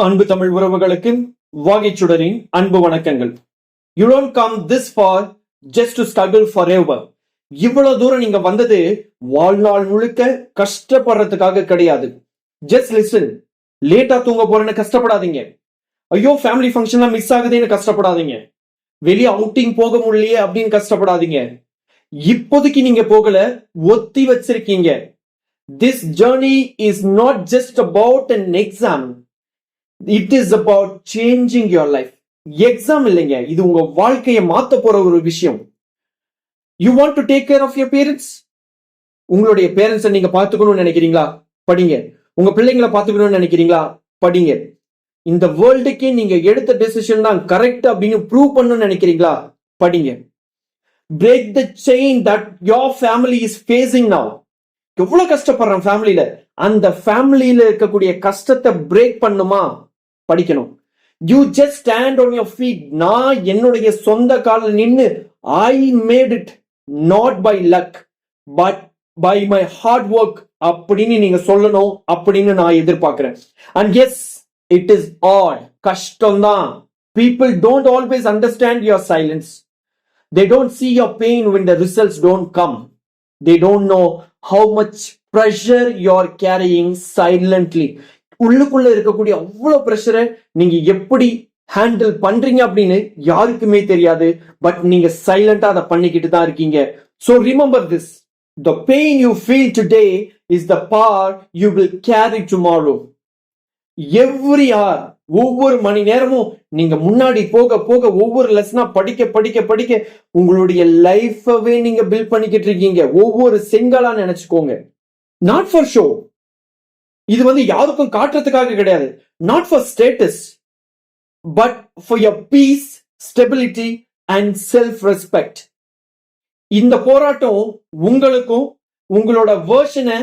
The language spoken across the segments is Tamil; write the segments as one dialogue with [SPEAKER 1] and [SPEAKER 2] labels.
[SPEAKER 1] அன்பு தமிழ் உறவுகளுக்கு வாகைச்சுடரின் அன்பு வணக்கங்கள். You don't come this far just to struggle forever. இவ்வளவு தூரம் நீங்க வந்தது வாழ்நாள் முழுக்க கஷ்டப்படுறதுக்காக கிடையாது. Just listen. லேட்டா தூங்க போறேன்னு கஷ்டப்படாதீங்க. ஐயோ ஃபேமிலி ஃபங்க்ஷன்லாம் மிஸ் ஆகுதுன்னு கஷ்டப்படாதீங்க. வெளியே அவுட்டிங் போக முடியலையே அப்படின்னு கஷ்டப்படாதீங்க. இப்போதைக்கு நீங்க போகல, ஒத்தி வச்சிருக்கீங்க. This journey is not just about an exam. It is about changing your life. Exam இல்லைங்க, இது உங்க வாழ்க்கையை மாத்த போற ஒரு விஷயம். You want to take care of your parents? உங்களுடைய பேரண்ட்ஸை நீங்க பாத்துக்கணும்னு நினைக்கிறீங்களா? படிங்க. உங்க பிள்ளைங்களை பாத்துக்கணும்னு நினைக்கிறீங்களா? படிங்க. இந்த வேர்ல்டுக்கே நீங்க எடுத்த டெசிஷன் தான் கரெக்ட் அப்படின்னு ப்ரூவ் பண்ணணும்னு நினைக்கிறீங்களா? படிங்க. Break the chain that your family is facing now. எவ்வளவு கஷ்டப்படுறேன் ஃபேமிலியில, அந்த ஃபேமிலியில இருக்கக்கூடிய கஷ்டத்தை பிரேக் பண்ணுமா? படிக்கணும். You just stand on your feet. நான் என்னுடைய சொந்த காலில் நின்னு I made it not by luck but by my hard work அப்படின்னு நீங்க சொல்லணும் அப்படின்னு நான் எதிர்பார்க்கிறேன். And yes, it is odd. கஷ்டம்தான். People don't always understand your silence. They don't see your pain when the results don't come. They don't know how much pressure you're carrying silently. உள்ளுக்குள்ள இருக்கக்கூடிய அவ்வளவு பிரஷரை நீங்க எப்படி ஹேண்டில் பண்றீங்க அப்படின்னு யாருக்குமே தெரியாது. பட் நீங்க சைலண்டா அதை பண்ணிக்கிட்டு தான் இருக்கீங்க. So remember this. The pain you feel today is the power you will carry tomorrow. Every hour, ஒவ்வொரு மணி நேரமும் நீங்க முன்னாடி போக போக ஒவ்வொரு லெசனா படிக்க படிக்க படிக்க உங்களுடைய லைஃபவே நீங்க பில்ட் பண்ணிக்கிட்டு இருக்கீங்க. ஒவ்வொரு செங்கலா நினைச்சுக்கோங்க. Not for show. இது யாருக்கும் காட்டுறதுக்காக கிடையாது. Not for status but for your peace, stability and self respect. இந்த போராட்டம் உங்களுக்கும் உங்களோட வேர்ஷனை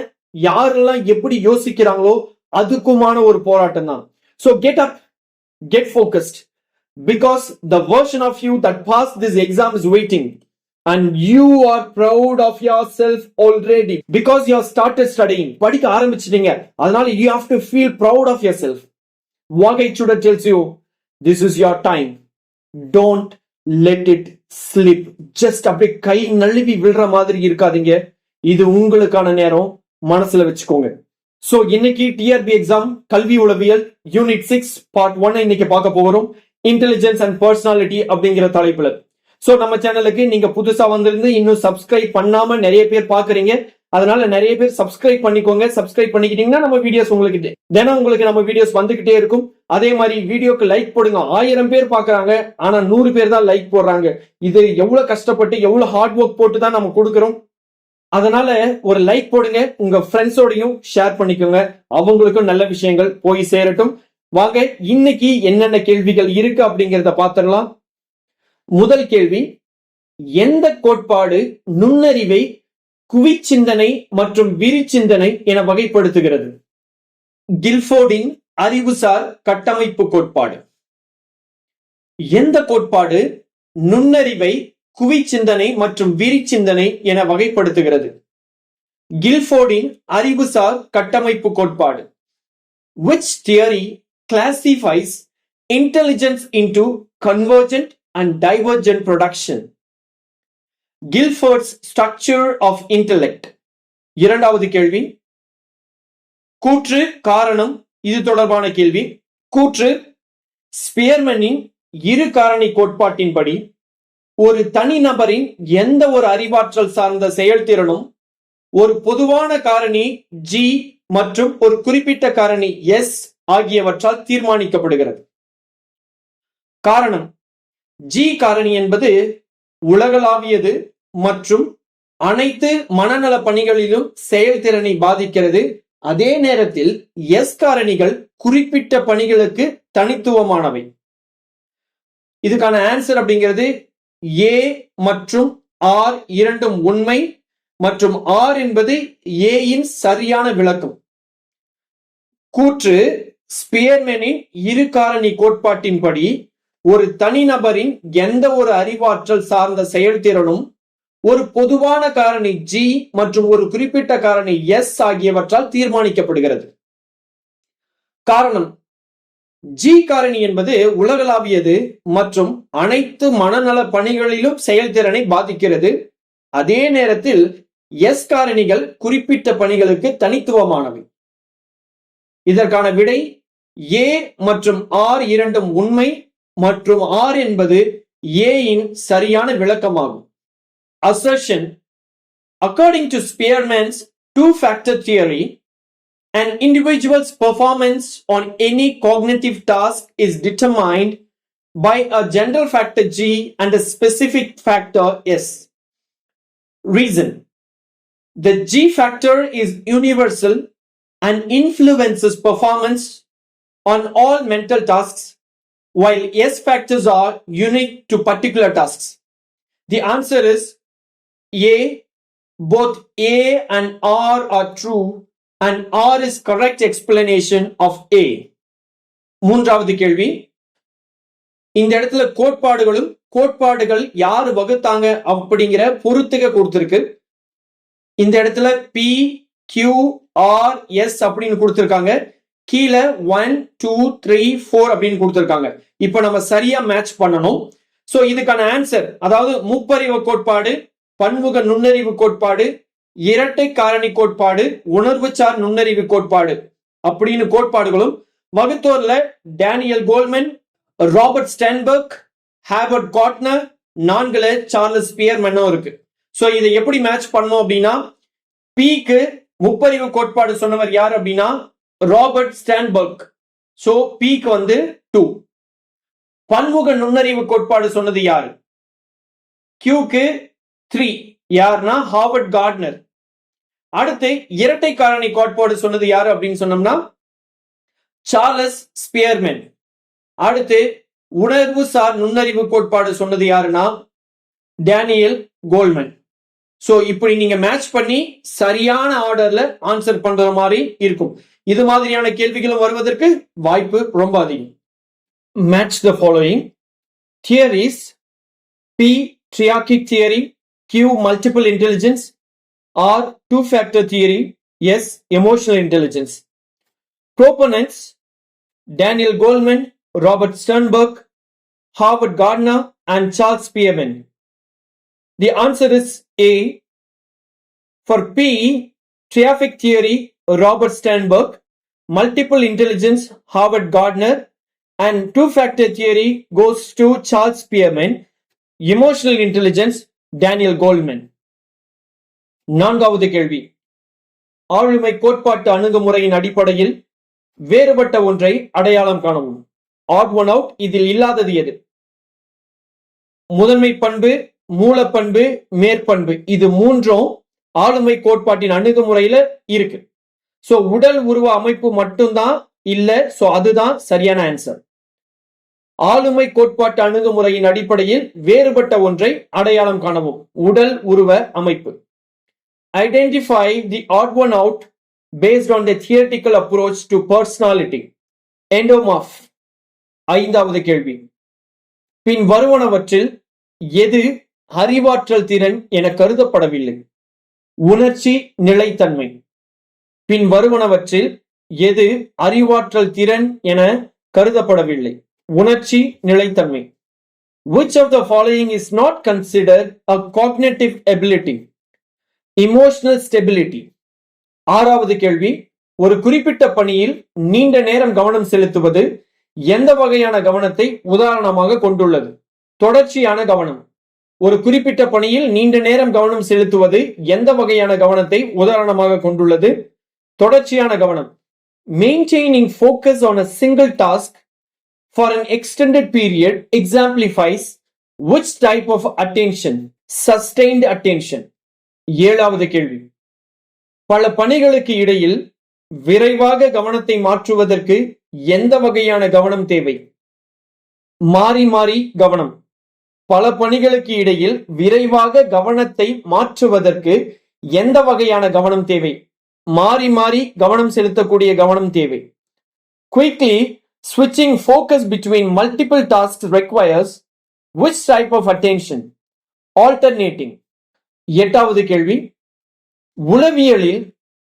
[SPEAKER 1] யாரெல்லாம் எப்படி யோசிக்கிறாங்களோ அதுக்குமான ஒரு போராட்டம் தான். So get up, get focused, because the version of you that passed this exam is waiting, and you are proud of yourself already because you have started studying. படிக்க ஆரம்பிச்சிட்டீங்க, அதனால you have to feel proud of yourself. வாகைச்சுடர் tells you this is your time. Don't let it slip. Just அப்படியே கை நழுவி விழுற மாதிரி இருக்காதீங்க. இது உங்களுக்கான நேரம், மனசுல வச்சுக்கோங்க. சோ இன்னைக்கு டிஆர்பி எக்ஸாம் கல்வி உளவியல் யூனிட் 6 பார்ட் 1 இன்னைக்கு பார்க்க போகிறோம். இன்டெலிஜென்ஸ் அண்ட் பர்சனாலிட்டி அப்படிங்கிற தலைப்புல. சோ நம்ம சேனலுக்கு நீங்க புதுசா வந்திருந்து இன்னும் சப்ஸ்கிரைப் பண்ணாம நிறைய பேர் பாக்குறீங்க. அதனால நிறைய பேர் சப்ஸ்கிரைப் பண்ணிக்கோங்க. சப்ஸ்கிரைப் பண்ணிக்கிட்டீங்கன்னா நம்ம வீடியோஸ் உங்களுக்கு தினம் உங்களுக்கு நம்ம வீடியோஸ் வந்துகிட்டே இருக்கும். அதே மாதிரி வீடியோக்கு லைக் போடுங்க. 1000 பேர் பாக்குறாங்க, ஆனா 100 பேர் தான் லைக் போடுறாங்க. இது எவ்வளவு கஷ்டப்பட்டு எவ்வளவு ஹார்ட் ஒர்க் போட்டு தான் நம்ம கொடுக்கிறோம். அதனால ஒரு லைக் போடுங்க, உங்க ஃப்ரெண்ட்ஸோடையும் ஷேர் பண்ணிக்கோங்க. அவங்களுக்கும் நல்ல விஷயங்கள் போய் சேரட்டும். வாங்க இன்னைக்கு என்னென்ன கேள்விகள் இருக்கு அப்படிங்கிறத பார்த்துடலாம். முதல் கேள்வி, எந்த கோட்பாடு நுண்ணறிவை குவிச்சிந்தனை மற்றும் விரிச்சிந்தனை என வகைப்படுத்துகிறது? கில்ஃபோர்டின் அறிவுசார் கட்டமைப்பு கோட்பாடு. எந்த கோட்பாடு நுண்ணறிவை குவிச்சிந்தனை மற்றும் விரிச்சிந்தனை என வகைப்படுத்துகிறது? கில்ஃபோர்டின் அறிவுசார் கட்டமைப்பு கோட்பாடு. Which theory classifies intelligence into convergent and divergent production? Guilford's structure of intellect. இரண்டாவது கேள்வி, கூற்று காரணம் இது தொடர்பான கேள்வி. கூற்று, ஸ்பியர்மனின் இரு காரணி கோட்பாட்டின்படி ஒரு தனிநபரின் எந்த ஒரு அறிவாற்றல் சார்ந்த செயல்திறனும் ஒரு பொதுவான காரணி G மற்றும் ஒரு குறிப்பிட்ட காரணி S ஆகியவற்றால் தீர்மானிக்கப்படுகிறது. காரணம், G காரணி என்பது உலகளாவியது மற்றும் அனைத்து மனநல பணிகளிலும் செயல்திறனை பாதிக்கிறது. அதே நேரத்தில் S காரணிகள் குறிப்பிட்ட பணிகளுக்கு தனித்துவமானவை. இதுக்கான ஆன்சர் அப்படிங்கிறது A மற்றும் R இரண்டும் உண்மை மற்றும் R என்பது A இன் சரியான விளக்கம். கூற்று, ஸ்பியர்மேனின் இரு காரணி கோட்பாட்டின்படி ஒரு தனிநபரின் எந்த ஒரு அறிவாற்றல் சார்ந்த செயல்திறனும் ஒரு பொதுவான காரணி G மற்றும் ஒரு குறிப்பிட்ட காரணி S ஆகியவற்றால் தீர்மானிக்கப்படுகிறது. காரணம், ஜி காரணி என்பது உலகளாவியது மற்றும் அனைத்து மனநல பணிகளிலும் செயல்திறனை பாதிக்கிறது. அதே நேரத்தில் எஸ் காரணிகள் குறிப்பிட்ட பணிகளுக்கு தனித்துவமானவை. இதற்கான விடை ஏ மற்றும் ஆர் இரண்டும் உண்மை மற்றும் ஆர் என்பது ஏயின் சரியான விளக்கமாகும். Assertion: According to Spearman's two-factor theory, an individual's performance on any cognitive task is determined by a general factor G and a specific factor S. Reason: the G factor is universal and influences performance on all mental tasks, while S factors are unique to particular tasks. The answer is A. Both A and R are true and R is correct explanation of A. மூன்றாவது கேள்வி. இந்த இடத்துல கோட்பாடுகள் யாரு வகுத்தாங்க அப்படிங்கிற பொறுத்துக கொடுத்திருக்கு. இந்த இடத்துல P, Q, R, S அப்படின்னு கொடுத்திருக்காங்க. கீழே 1, 2, 3, 4 அப்படின்னு கொடுத்திருக்காங்க. இப்ப நம்ம சரியா மேட்ச் பண்ணணும். சோ இதுக்கான ஆன்சர், அதாவது முப்பறிவு கோட்பாடு, பன்முக நுண்ணறிவு கோட்பாடு, இரட்டை காரணி கோட்பாடு, உணர்வுசார் நுண்ணறிவு கோட்பாடு அப்படின்னு கோட்பாடுகளும் வகுத்தோர்ல Daniel Goleman, Robert Sternberg, Harvard Gardner, 4ல சார்லஸ் ஸ்பியர்மேனும் இருக்கு. சோ இதை எப்படி மேட்ச் பண்ணணும் அப்படின்னா, பிக்கு முப்பறிவு கோட்பாடு சொன்னவர் யார் அப்படின்னா ராபர்ட் ஸ்டென்பர்க். சோ பிக்கு 2. பன்முக நுண்ணறிவு கோட்பாடு சொன்னது யாரு? கியூக்கு 3. யாருன்னா ஹார்வர்ட் கார்ட்னர். அடுத்து இரட்டை காரணி கோட்பாடு சொன்னது யாரு அப்படின்னு சொன்னோம்னா சார்லஸ் ஸ்பியர்மேன். அடுத்து உணர்வு சார் நுண்ணறிவு கோட்பாடு சொன்னது யாருன்னா டேனியல் கோல்மன். சோ இப்படி நீங்க மேட்ச் பண்ணி சரியான ஆர்டர்ல ஆன்சர் பண்ற மாதிரி இருக்கும். இது மாதிரியான கேள்விகளும் வருவதற்கு வாய்ப்பு ரொம்ப அதிகம். Match the following theories: P. Triarchic theory, Q. Multiple intelligence, R. Two-factor theory, S. Emotional intelligence. Proponents: Daniel Goleman, Robert Sternberg, Howard Gardner, and Charles Spearman. The answer is A. For P, Triarchic theory, Robert Sternberg, multiple intelligence, Howard Gardner, and two-factor theory goes to Charles Spearman, emotional intelligence, Daniel Goleman. நான்காவது கேள்வி. ஆளுமை கோட்பாட்டு அணுகுமுறையின் அடிப்படையில் வேறுபட்ட ஒன்றை அடையாளம் காணவும். Odd one out. இதில் இல்லாதது எது? முதன்மை பண்பு, மூலப்பண்பு, மேற்பண்பு, இது மூன்றும் ஆளுமை கோட்பாட்டின் அணுகுமுறையில இருக்கு. சோ உடல் உருவ அமைப்பு மட்டும்தான் இல்ல. சோ அதுதான் சரியான ஆன்சர். ஆளுமை கோட்பாட்டு அணுகுமுறையின் அடிப்படையில் வேறுபட்ட ஒன்றை அடையாளம் காணவும். உடல் உருவ அமைப்பு. Identify the odd one out based on the theoretical approach to personality. Endomorph. ஐந்தாவது கேள்வி. பின் வருவனவற்றில் எது அறிவாற்றல் திறன் என கருதப்படவில்லை? உணர்ச்சி நிலைத்தன்மை. பின் வருவனவற்றில் எது அறிவாற்றல் திறன் என கருதப்படவில்லை? உணர்ச்சி நிலைத்தன்மை. Which of the following is not considered a cognitive ability? Emotional stability. ஆறாவது கேள்வி. ஒரு குறிப்பிட்ட பணியில் நீண்ட நேரம் கவனம் செலுத்துவது எந்த வகையான கவனத்தை உதாரணமாக கொண்டுள்ளது? தொடர்ச்சியான கவனம். ஒரு குறிப்பிட்ட பணியில் நீண்ட நேரம் கவனம் செலுத்துவது எந்த வகையான கவனத்தை உதாரணமாக கொண்டுள்ளது? தொடர்ச்சியான கவனம். Maintaining focus on a single task for an extended period exemplifies which type of attention? Sustained attention. ஏழாவது கேள்வி. பல பணிகளுக்கு இடையில் விரைவாக கவனத்தை மாற்றுவதற்கு எந்த வகையான கவனம் தேவை? மாறி மாறி கவனம். பல பணிகளுக்கு இடையில் விரைவாக கவனத்தை மாற்றுவதற்கு எந்த வகையான கவனம் தேவை? மாறி மாறி கவனம் செலுத்தக்கூடிய கவனம் தேவை. Quickly switching focus between multiple tasks requires which type of attention? Alternating. எட்டாவது கேள்வி. உளவியலில்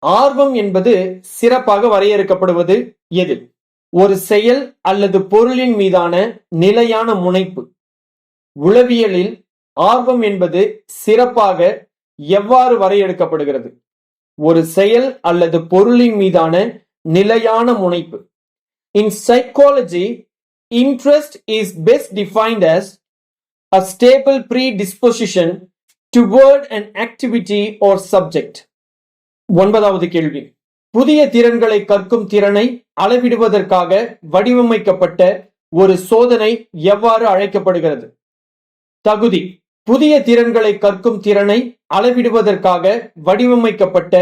[SPEAKER 1] ஆர்வம் என்பது சிறப்பாக வரையறுக்கப்படுவது எது? ஒரு செயல் அல்லது பொருளின் மீதான நிலையான முனைப்பு. உளவியலில் ஆர்வம் என்பது சிறப்பாக எவ்வாறு வரையறுக்கப்படுகிறது? ஒரு செயல் அல்லது பொருளின் மீதான நிலையான முனைப்பு. In psychology, interest is best defined as a stable predisposition toward an activity or subject. 9வது கேள்வி. புதிய திறன்களை கற்கும் திறனை அளவிடுவதற்காக வடிவமைக்கப்பட்ட ஒரு சோதனை எவ்வாறு அழைக்கப்படுகிறது? தகுதி. புதிய திறன்களை கற்கும் திறனை அளவிடுவதற்காக வடிவமைக்கப்பட்ட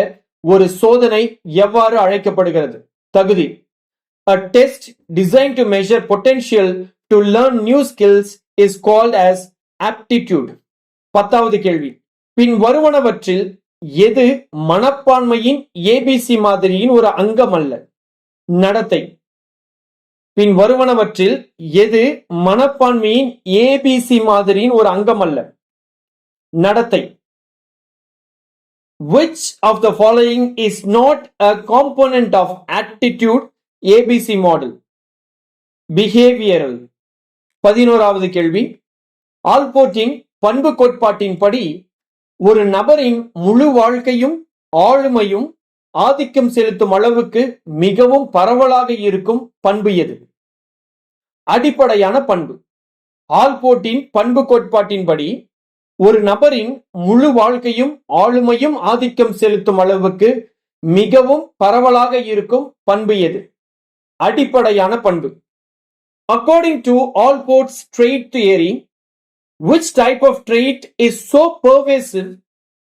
[SPEAKER 1] ஒரு சோதனை எவ்வாறு அழைக்கப்படுகிறது? தகுதி. A test designed to measure potential to learn new skills is called as aptitude. 10வது கேள்வி. பின் வருவனவற்றில் எது மனப்பான்மையின் ஏபிசி மாதிரியின் ஒரு அங்கம் அல்ல? நடத்தை. பின் வருவனவற்றில் எது மனப்பான்மையின் ஏபிசி மாதிரியின் ஒரு அங்கம் அல்ல? நடத்தை. Which of the following is not a component of attitude ABC model? Behavioral. 11வது கேள்வி. ஆல்போர்ட்டின் பண்பு கோட்பாட்டின்படி ஒரு நபரின் முழு வாழ்க்கையும் ஆளுமையும் ஆதிக்கம் செலுத்தும் அளவுக்கு மிகவும் பரவலாக இருக்கும் பண்பு எது? அடிப்படையான பண்பு. ஆல்போர்ட்டின் பண்பு கோட்பாட்டின்படி ஒரு நபரின் முழு வாழ்க்கையும் ஆளுமையும் ஆதிக்கம் செலுத்தும் அளவுக்கு மிகவும் பரவலாக இருக்கும் பண்பு எது? அடிப்படையான பண்பு. According to Allport's trait theory, which type of trait is so pervasive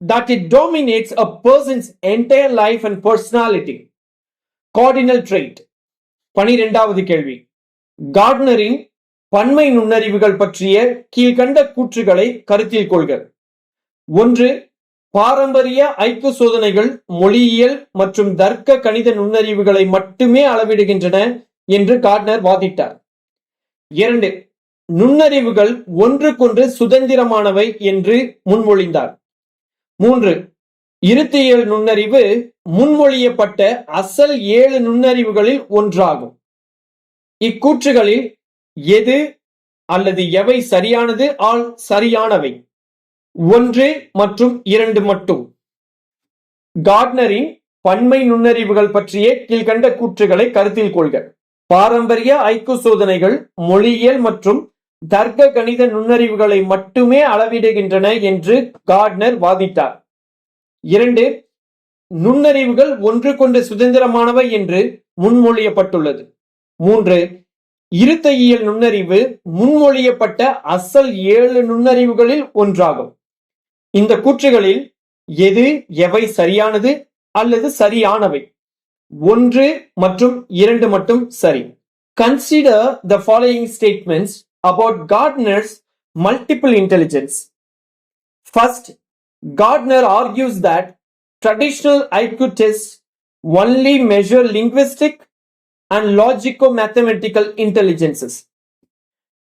[SPEAKER 1] that it dominates a person's entire life and personality? Cardinal trait. 12வது கேள்வி. கார்ட்னரின் பன்மை நுண்ணறிவுகள் பற்றிய கீழ்கண்ட கூற்றுகளை கருத்தில் கொள்க. 1. பாரம்பரிய ஐக்கிய சோதனைகள் மொழியியல் மற்றும் தர்க்க கணித நுண்ணறிவுகளை மட்டுமே அளவிடுகின்றன என்று கார்ட்னர் வாதிட்டார். 2. நுண்ணறிவுகள் ஒன்றுக்கொன்று சுதந்திரமானவை என்று முன்மொழிந்தார். 3. இருத்தியல் நுண்ணறிவு முன்மொழியப்பட்ட அசல் 7 நுண்ணறிவுகளில் ஒன்றாகும். இக்கூற்றுகளில் எது அல்லது எவை சரியானது சரியானவை? 1 மற்றும் 2 மட்டும். கார்ட்னரின் பன்மை நுண்ணறிவுகள் பற்றிய கீழ்கண்ட கூற்றுகளை கருத்தில் கொள்க. பாரம்பரிய ஐக்கிய சோதனைகள் மொழியியல் மற்றும் தர்க்க கணித நுண்ணறிவுகளை மட்டுமே அளவிடுகின்றன என்று கார்ட்னர் வாதிட்டார். 2. நுண்ணறிவுகள் ஒன்றுக்கொன்று சுதந்திரமானவை என்று முன்மொழியப்பட்டுள்ளது. 3. இருத்தையியல் நுண்ணறிவு முன்மொழியப்பட்ட அசல் 7 நுண்ணறிவுகளில் ஒன்றாகும். இந்த கூற்றுகளில் எது எவை சரியானது அல்லது சரியானவை? 1 மற்றும் 2 மட்டும் சரி. Consider the following statements about Gardner's multiple intelligence. First, Gardner argues that traditional IQ tests only measure linguistic and logico-mathematical intelligences.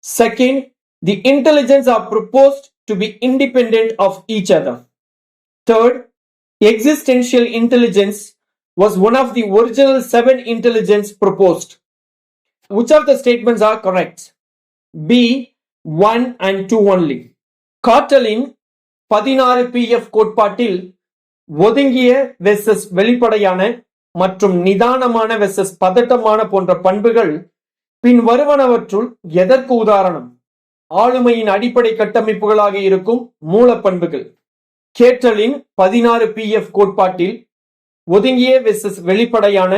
[SPEAKER 1] Second, the intelligence are proposed to be independent of each other. Third, existential intelligence was one of the original 7 intelligence proposed. Which of the statements are correct? B. 1 and 2 only. கார்ட்டலின் 16 PF கோட்பாட்டில் ஒதுங்கிய வெர்சஸ் வெளிப்படையான மற்றும் நிதானமான வெர்சஸ் பதட்டமான போன்ற பண்புகள் பின் வருவனவற்றுள் எதற்கு உதாரணம்? ஆளுமையின் அடிப்படை கட்டமைப்புகளாக இருக்கும் மூல பண்புகள். கேட்டலின் 16 PF கோட்பாட்டில் ஒதுங்கிய வெர்சஸ் வெளிப்படையான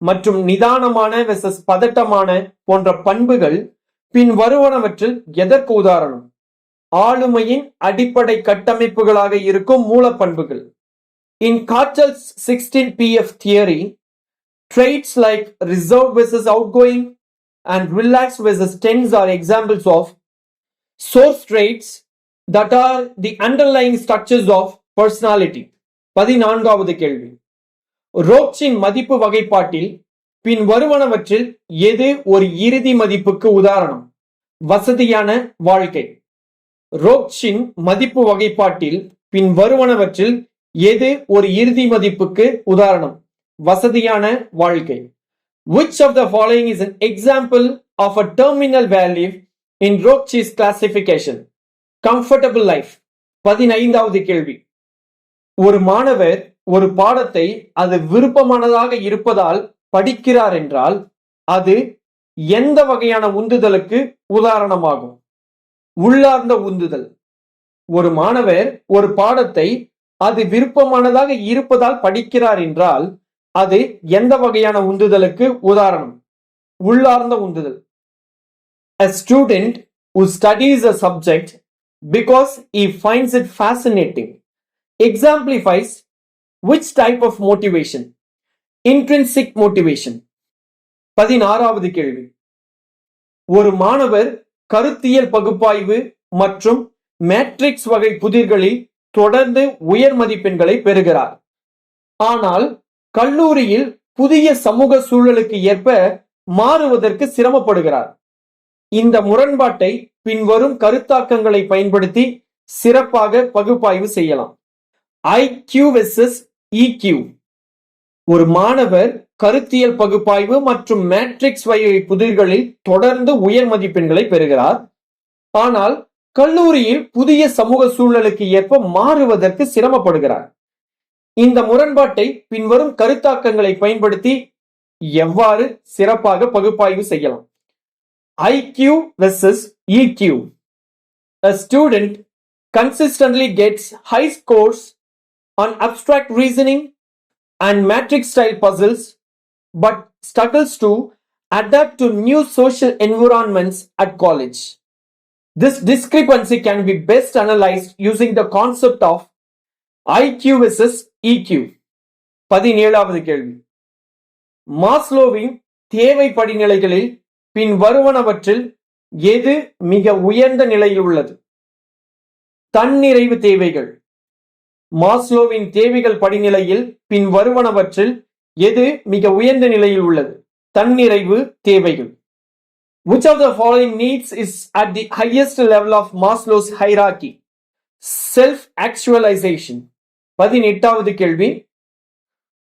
[SPEAKER 1] மற்றும் நிதானமான வெர்சஸ் பதட்டமான போன்ற பண்புகள் பின் வருவனவற்றில் எதற்கு உதாரணம்? ஆளுமையின் அடிப்படை கட்டமைப்புகளாக இருக்கும் மூல பண்புகள். In Cartel's 16 PF theory, traits like reserved versus outgoing and relaxed versus tense are examples of source traits that are the underlying structures of personality. 14வது கேள்வி. ரோக்சின் மதிப்பு வகைப்பாட்டில் பின் வருவனவற்றில் எது ஒரு இறுதி மதிப்புக்கு உதாரணம்? வசதியான வாழ்க்கை. ரோக்சின் மதிப்பு வகைப்பாட்டில் பின் வருவனவற்றில் எது ஒரு இறுதி மதிப்புக்கு உதாரணம்? வசதியான வாழ்க்கை. Which of the following is an example of a terminal value in Roche's classification? Comfortable life. 15வது கேள்வி. ஒரு மாணவர் ஒரு பாடத்தை அது விருப்பமானதாக இருப்பதால் படிக்கிறார் என்றால் அது எந்த வகையான உந்துதலுக்கு உதாரணமாகும்? உள்ளார்ந்த உந்துதல். ஒரு மாணவர் ஒரு பாடத்தை அது விருப்பமானதாக இருப்பதால் படிக்கிறார் என்றால் அது எந்த வகையான உந்துதலுக்கு உதாரணம்? உள்ளார்ந்த உந்துதல். A student who studies a subject because he finds it fascinating exemplifies which type of motivation? Intrinsic motivation. 16வது கேள்வி. ஒரு மாணவர் கருத்தியல் பகுப்பாய்வு மற்றும் மேட்ரிக்ஸ் வகை புதிர்களில் தொடர்ந்து உயர் மதிப்பெண்களை பெறுகிறார். ஆனால் கல்லூரியில் புதிய சமூக சூழலுக்கு ஏற்ப மாறுவதற்கு சிரமப்படுகிறார். இந்த முரண்பாட்டை பின்வரும் கருத்தாக்கங்களை பயன்படுத்தி சிறப்பாக பகுப்பாய்வு செய்யலாம். IQ versus EQ. ஒரு மாணவர் கருத்தியல் பகுப்பாய்வு மற்றும் மேட்ரிக்ஸ் வகை புதிர்களில் தொடர்ந்து உயர் மதிப்பெண்களை பெறுகிறார். ஆனால் கல்லூரியில் புதிய சமூக சூழலுக்கு ஏற்ப மாறுவதற்கு சிரமப்படுகிறார். இந்த முரண்பாட்டை பின்வரும் கருத்தாக்கங்களை பயன்படுத்தி எவ்வாறு சிறப்பாக பகுப்பாய்வு செய்யலாம்? IQ versus EQ. A student consistently gets high scores on abstract reasoning and matrix style puzzles but struggles to adapt to new social environments at college. This discrepancy can be best analyzed using the concept of IQ versus EQ. 17வது கேள்வி. மாஸ்லோவின் தேவை படிநிலைகளில் பின் வருவனவற்றில் எது மிக உயர்ந்த நிலையில் உள்ளது? தன்னிறைவு தேவைகள். மாஸ்லோவின் தேவைகள் படிநிலையில் பின் வருவனவற்றில் எது மிக உயர்ந்த நிலையில் உள்ளது? தன்னிறைவு தேவைகள். Which of the following needs is at the highest level of Maslow's hierarchy? Self-actualization. 18வது கேள்வி.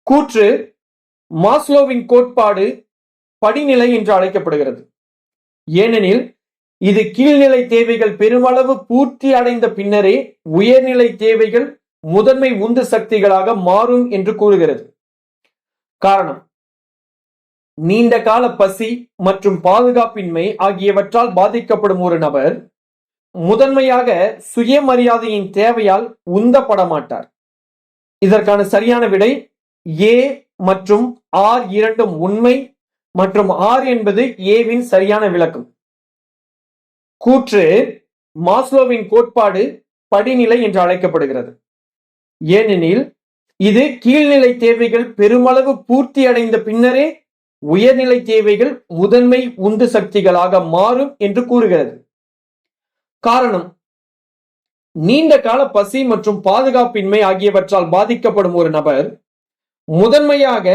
[SPEAKER 1] கூற்று மாஸ்லோவின் கோட்பாடு படிநிலை என்று அழைக்கப்படுகிறது. ஏனெனில் இது கீழ்நிலை தேவைகள் பெருமளவு பூர்த்தி அடைந்த பின்னரே உயர்நிலை தேவைகள் முதன்மை உந்து சக்திகளாக மாறும் என்று கூறுகிறது. காரணம், நீண்ட கால பசி மற்றும் பாதுகாப்பின்மை ஆகியவற்றால் பாதிக்கப்படும் ஒரு நபர் முதன்மையாக சுயமரியாதையின் தேவையால் உந்தப்பட மாட்டார். இதற்கான சரியான விடை A மற்றும் R இரண்டும் உண்மை மற்றும் R என்பது Aவின் சரியான விளக்கம். கூற்று மாஸ்லோவின் கோட்பாடு படிநிலை என்று அழைக்கப்படுகிறது. ஏனெனில் இது கீழ்நிலை தேவைகள் பெருமளவு பூர்த்தி அடைந்த பின்னரே உயர்நிலை தேவைகள் முதன்மை உந்து சக்திகளாக மாறும் என்று கூறுகிறது. காரணம், நீண்ட கால பசி மற்றும் பாதுகாப்பின்மை ஆகியவற்றால் பாதிக்கப்படும் ஒரு நபர் முதன்மையாக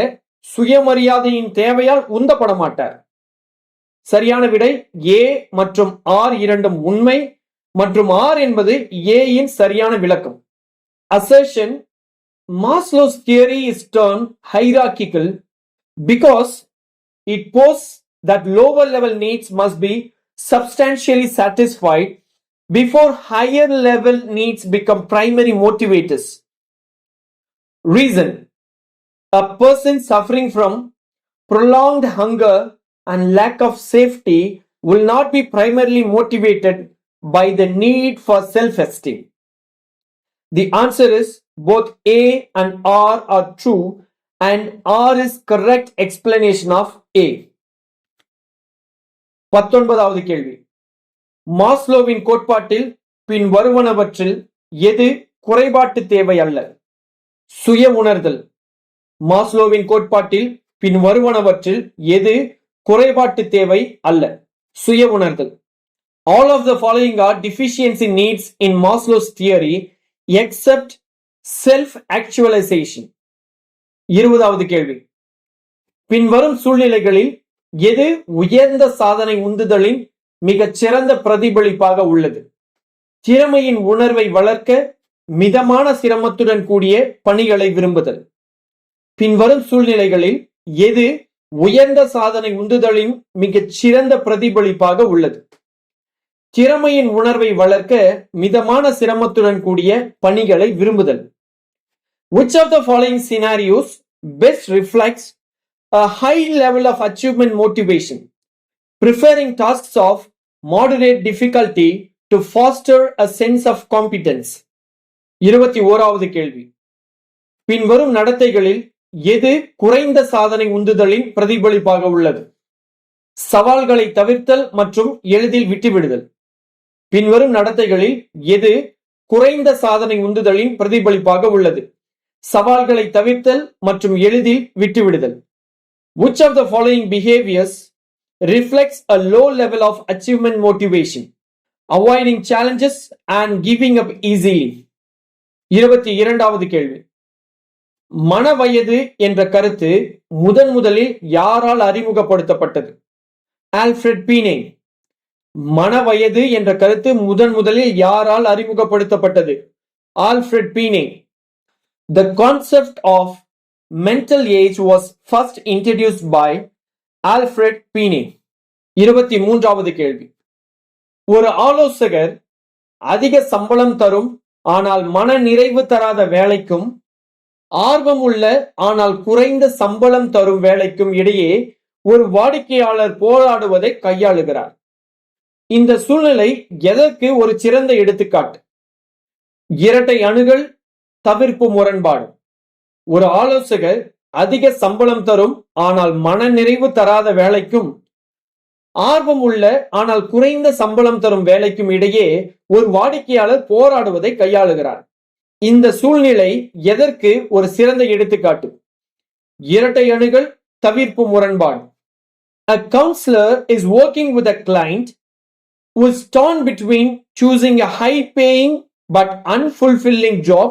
[SPEAKER 1] சுயமரியாதையின் தேவையால் உந்தப்பட மாட்டார். சரியான விடை A மற்றும் R இரண்டும் உண்மை மற்றும் R என்பது A இன் சரியான விளக்கம். Assertion: Maslow's theory is termed hierarchical because it poses that lower level needs must be substantially satisfied before higher level needs become primary motivators. Reason: a person suffering from prolonged hunger and lack of safety will not be primarily motivated by the need for self-esteem. The answer is both A and R are true and R is correct explanation of A. 19வது கேள்வி. மாஸ்லோவின் கோட்பாட்டில் பின் வருவனவற்றில் எது குறைபாட்டு தேவை அல்ல? சுய உணர்தல். மாஸ்லோவின் கோட்பாட்டில் பின் வருவனவற்றில் எது குறைபாட்டு தேவை அல்ல? சுய உணர்தல். All of the following are deficiency needs in Maslow's theory except self-actualization. 20வது கேள்வி. பின்வரும் சூழ்நிலைகளில் எது உயர்ந்த சாதனை உந்துதலின் மிகச் சிறந்த பிரதிபலிப்பாக உள்ளது? திறமையின் உணர்வை வளர்க்க மிதமான சிரமத்துடன் கூடிய பணிகளை விரும்புதல். பின்வரும் சூழ்நிலைகளில் எது உயர்ந்த சாதனை உந்துதலின் மிகச் சிறந்த பிரதிபலிப்பாக உள்ளது. திறமையின் உணர்வை வளர்க்க மிதமான சிரமத்துடன் கூடிய பணிகளை விரும்புதல். Which of the following scenarios best reflects a high level of achievement motivation? Preferring tasks of moderate difficulty to foster a sense of competence. 21வது கேள்வி. பின்வரும் நடத்தைகளில் எது குறைந்த சாதனை உந்துதலின் பிரதிபலிப்பாக உள்ளது? சவால்களை தவிர்த்தல் மற்றும் எளிதில் விட்டுவிடுதல். பின்வரும் நடத்தைகளில் எது குறைந்த சாதனை உந்துதலின் பிரதிபலிப்பாக உள்ளது? சவால்களை தவிர்த்தல் மற்றும் எளிதில் விட்டுவிடுதல். Which of the following behaviors reflects a low level of achievement motivation? Avoiding challenges and giving up easily. 22வது கேள்வி. மனவயது என்ற கருத்து முதலில் யாரால் அறிமுகப்படுத்தப்பட்டது? ஆல்ஃபிரட் பீனே. மனவயது என்ற கருத்து முதலில் யாரால் அறிமுகப்படுத்தப்பட்டது? Alfred பீனே. The concept of mental age was first introduced by Alfred Pine. 23வது கேள்வி. ஒரு ஆலோசகர் அதிக சம்பளம் தரும் ஆனால் மன நிறைவு தராத வேலைக்கும் ஆர்வம் உள்ள ஆனால் குறைந்த சம்பளம் தரும் வேலைக்கும் இடையே ஒரு வாடிக்கையாளர் போராடுவதை கையாளுகிறார். இந்த சூழ்நிலை எதற்கு ஒரு சிறந்த எடுத்துக்காட்டு? இரட்டை அணுகல், தவிர்ப்பு முரண்பாடு. ஒரு ஆலோசகர் அதிக சம்பளம் தரும் ஆனால் மன நிறைவு தராத வேலைக்கும் ஆர்வம் உள்ள ஆனால் குறைந்த சம்பளம் தரும் வேலைக்கும் இடையே ஒரு வாடிக்கையாளர் போராடுவதை கையாளுகிறார். இந்த சூழ்நிலை எதற்கு ஒரு சிறந்த எடுத்துக்காட்டு? இரட்டை அணுகல், தவிர்ப்பு முரண்பாடு. A counselor is working with a client who is torn between choosing a high-paying but unfulfilling job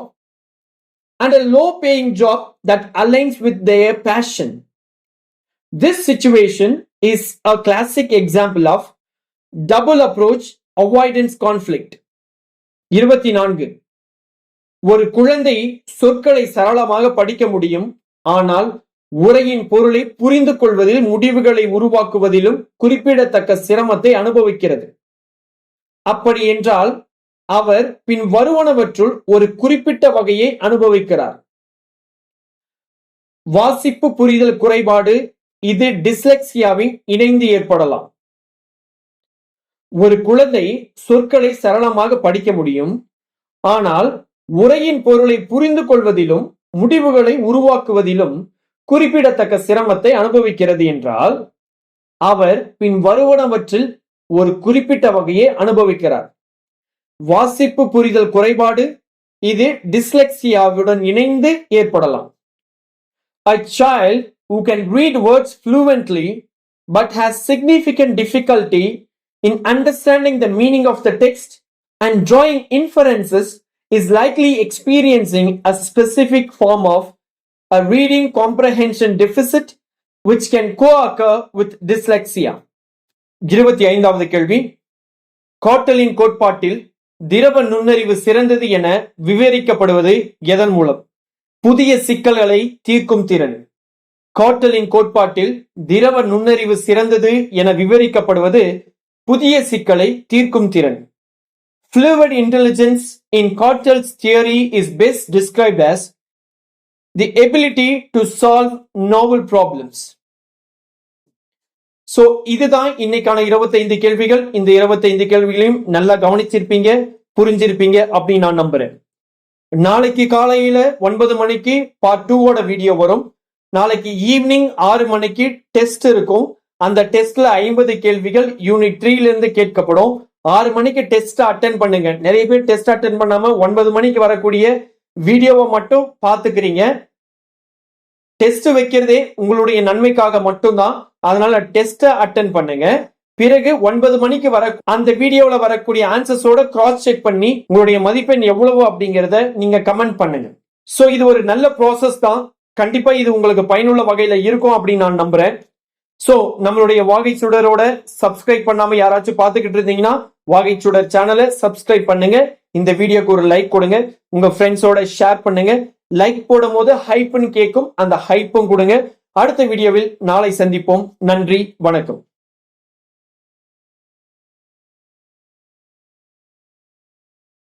[SPEAKER 1] and a low-paying job that aligns with their passion. This situation is a classic example of double approach avoidance conflict. 24. ஒரு குழந்தை சொற்களை சரளமாக படிக்க முடியும், ஆனால் உரையின் பொருளை புரிந்து கொள்வதில், முடிவுகளை உருவாக்குவதிலும் குறிப்பிடத்தக்க சிரமத்தை அனுபவிக்கிறது. அப்படி என்றால் அவர் பின் வருவனவற்றுள் ஒரு குறிப்பிட்ட வகையை அனுபவிக்கிறார். வாசிப்பு புரிதல் குறைபாடு, இது டிஸ்லெக்சியாவின் இணைந்து ஏற்படலாம். ஒரு குழந்தை சொற்களை சரளமாக படிக்க முடியும், ஆனால் உரையின் பொருளை புரிந்து கொள்வதிலும் முடிவுகளை உருவாக்குவதிலும் குறிப்பிடத்தக்க சிரமத்தை அனுபவிக்கிறது என்றால் அவர் பின் வருவனவற்றில் ஒரு குறிப்பிட்ட வகையை அனுபவிக்கிறார். வாசிப்பு புரிதல் குறைபாடு, இது டிஸ்லெக்சியாவுடன் இணைந்து ஏற்படலாம். A child who can read words fluently but has significant difficulty in understanding the meaning of the text and drawing inferences is likely experiencing a specific form of a reading comprehension deficit which can co-occur with dyslexia. 25வது கேள்வி. காட்டலின் கோட்பாட்டில் திரவ நுண்ணறிவு சிறந்தது என விவரிக்கப்படுவது எதன் மூலம்? புதிய சிக்கல்களை தீர்க்கும் திறன். காட்டலின் கோட்பாட்டில் திரவ நுண்ணறிவு சிறந்தது என விவரிக்கப்படுவது புதிய சிக்கலை தீர்க்கும் திறன். Fluid intelligence in Cauchel's theory is best described as the ability to solve novel problems. So இதுதான் இன்னைக்கான 25 கேள்விகள். இந்த 25 கேள்விகளையும் நல்லா கவனிச்சிருப்பீங்க, புரிஞ்சிருப்பீங்க அப்படின்னு நான் நம்புறேன். நாளைக்கு காலையில 9 மணிக்கு பார்ட் 2 வீடியோ வரும். நாளைக்கு ஈவினிங் 6 மணிக்கு டெஸ்ட் இருக்கும். அந்த டெஸ்ட்ல 50 கேள்விகள் யூனிட் 3ல இருந்து கேட்கப்படும். 6 மணிக்கு டெஸ்ட் அட்டென்ட் பண்ணுங்க. நிறைய பேர் டெஸ்ட் அட்டென்ட் பண்ணாம 9 மணிக்கு வரக்கூடிய வீடியோவை மட்டும் பாத்துக்கிறீங்க. டெஸ்ட் வைக்கிறதே உங்களுடைய நன்மைக்காக மட்டும்தான். அதனால டெஸ்ட் அட்டென்ட் பண்ணுங்க. பிறகு 9 மணிக்கு வர அந்த வீடியோல வரக்கூடிய ஆன்சர்ஸோட கிராஸ் செக் பண்ணி உங்களுடைய மதிப்பெண் எவ்வளவு அப்படிங்கறத நீங்க கமெண்ட் பண்ணுங்க. சோ இது ஒரு நல்ல ப்ராசஸ் தான். கண்டிப்பா இது உங்களுக்கு பயனுள்ள வகையில இருக்கும் அப்படின்னு நான் நம்புறேன். சோ நம்மளுடைய வாகை சுடரோட சப்ஸ்கிரைப் பண்ணாம யாராச்சும் பாத்துக்கிட்டு இருந்தீங்கன்னா வாகை சுடர் சேனலை சப்ஸ்கிரைப் பண்ணுங்க. இந்த வீடியோக்கு ஒரு லைக் கொடுங்க. உங்க ஃப்ரெண்ட்ஸோட ஷேர் பண்ணுங்க. லைக் போடும் போது ஹைப்னு கேட்கும், அந்த ஹைப்பும் கொடுங்க. அடுத்த வீடியோவில் நாளை சந்திப்போம். நன்றி, வணக்கம்.